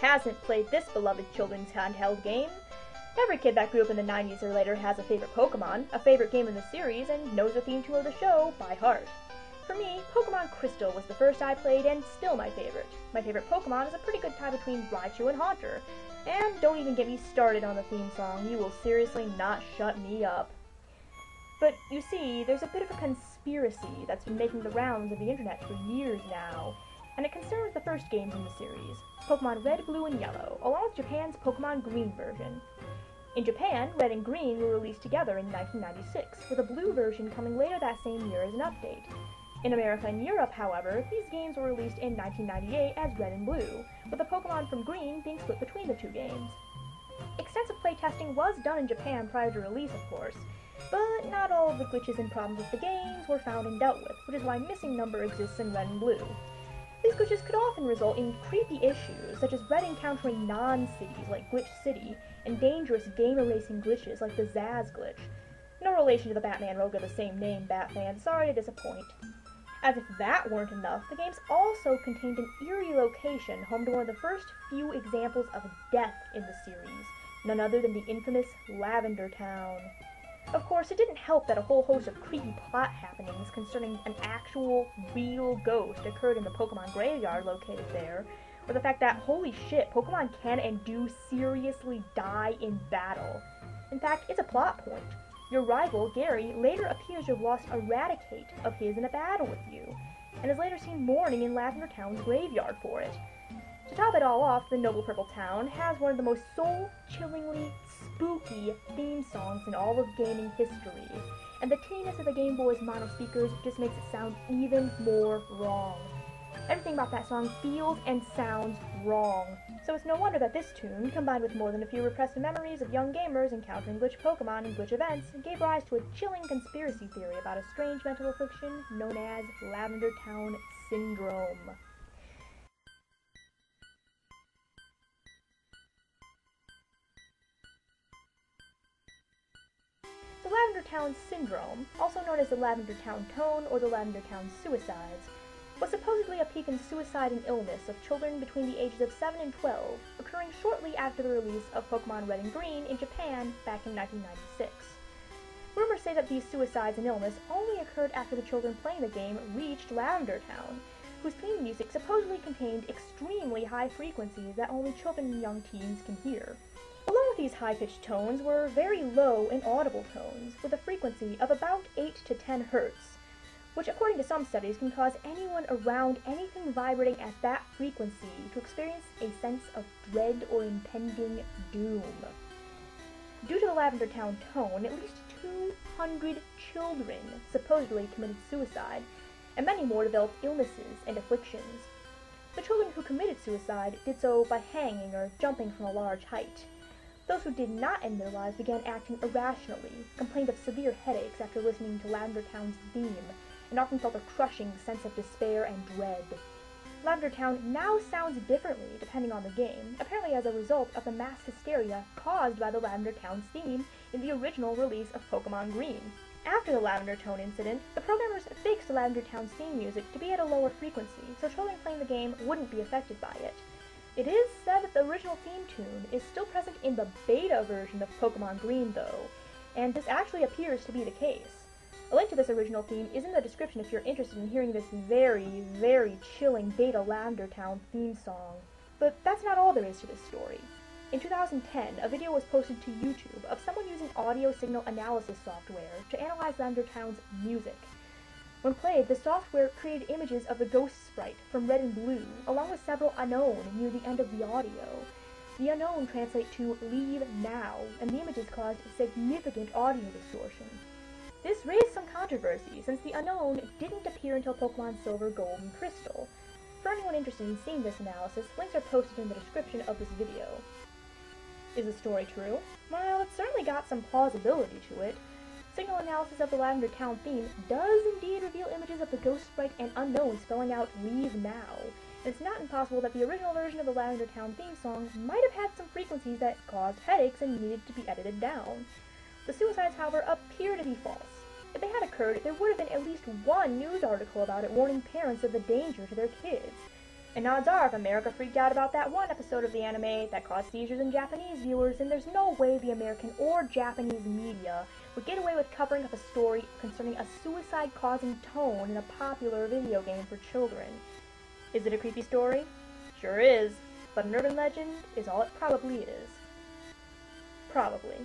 hasn't played this beloved children's handheld game? Every kid that grew up in the 90s or later has a favorite Pokemon, a favorite game in the series, and knows the theme tune of the show by heart. For me, Pokemon Crystal was the first I played and still my favorite. My favorite Pokemon is a pretty good tie between Raichu and Haunter. And don't even get me started on the theme song, you will seriously not shut me up. But you see, there's a bit of a conspiracy that's been making the rounds of the internet for years now, and it concerns the first games in the series, Pokemon Red, Blue, and Yellow, along with Japan's Pokemon Green version. In Japan, Red and Green were released together in 1996, with a blue version coming later that same year as an update. In America and Europe, however, these games were released in 1998 as Red and Blue, with the Pokemon from Green being split between the two games. Extensive playtesting was done in Japan prior to release, of course, but not all of the glitches and problems with the games were found and dealt with, which is why missing number exists in Red and Blue. These glitches could often result in creepy issues, such as Red encountering non-cities like Glitch City, and dangerous game-erasing glitches like the Zaz glitch. No relation to the Batman rogue of the same name, Batman, sorry to disappoint. As if that weren't enough, the games also contained an eerie location home to one of the first few examples of death in the series, none other than the infamous Lavender Town. Of course, it didn't help that a whole host of creepy plot happenings concerning an actual, real ghost occurred in the Pokemon graveyard located there, or the fact that, holy shit, Pokemon can and do seriously die in battle. In fact, it's a plot point. Your rival, Gary, later appears to have lost a Raticate of his in a battle with you, and is later seen mourning in Lavender Town's graveyard for it. To top it all off, the noble Purple Town has one of the most soul-chillingly spooky theme songs in all of gaming history, and the tinniness of the Game Boy's mono speakers just makes it sound even more wrong. Everything about that song feels and sounds wrong, so it's no wonder that this tune, combined with more than a few repressed memories of young gamers encountering glitch Pokemon and glitch events, gave rise to a chilling conspiracy theory about a strange mental affliction known as Lavender Town Syndrome. The Lavender Town Syndrome, also known as the Lavender Town Tone or the Lavender Town Suicides, was supposedly a peak in suicide and illness of children between the ages of 7 and 12, occurring shortly after the release of Pokemon Red and Green in Japan back in 1996. Rumors say that these suicides and illness only occurred after the children playing the game reached Lavender Town, whose theme music supposedly contained extremely high frequencies that only children and young teens can hear. Along with these high-pitched tones were very low and audible tones, with a frequency of about 8 to 10 hertz, which according to some studies can cause anyone around anything vibrating at that frequency to experience a sense of dread or impending doom. Due to the Lavender Town tone, at least 200 children supposedly committed suicide, and many more developed illnesses and afflictions. The children who committed suicide did so by hanging or jumping from a large height. Those who did not end their lives began acting irrationally, complained of severe headaches after listening to Lavender Town's theme, and often felt a crushing sense of despair and dread. Lavender Town now sounds differently depending on the game, apparently as a result of the mass hysteria caused by the Lavender Town's theme in the original release of Pokemon Green. After the Lavender Town incident, the programmers fixed Lavender Town's theme music to be at a lower frequency, so children playing the game wouldn't be affected by it. It is said that the original theme tune is still present in the beta version of Pokemon Green, though, and this actually appears to be the case. A link to this original theme is in the description if you're interested in hearing this very, very chilling beta Lavender Town theme song. But that's not all there is to this story. In 2010, a video was posted to YouTube of someone using audio signal analysis software to analyze Lavender Town's music. When played, the software created images of the ghost sprite from Red and Blue, along with several unknown near the end of the audio. The unknown translate to "leave now," and the images caused significant audio distortion. This raised some controversy, since the unknown didn't appear until Pokemon Silver, Gold, and Crystal. For anyone interested in seeing this analysis, links are posted in the description of this video. Is the story true? Well, it's certainly got some plausibility to it. Signal analysis of the Lavender Town theme does indeed reveal images of the ghost sprite and unknown spelling out "leave now," and it's not impossible that the original version of the Lavender Town theme song might have had some frequencies that caused headaches and needed to be edited down. The suicides, however, appear to be false. If they had occurred, there would have been at least one news article about it warning parents of the danger to their kids. And odds are, if America freaked out about that one episode of the anime that caused seizures in Japanese viewers, then there's no way the American or Japanese media would get away with covering up a story concerning a suicide-causing tone in a popular video game for children. Is it a creepy story? Sure is, but an urban legend is all it probably is. Probably.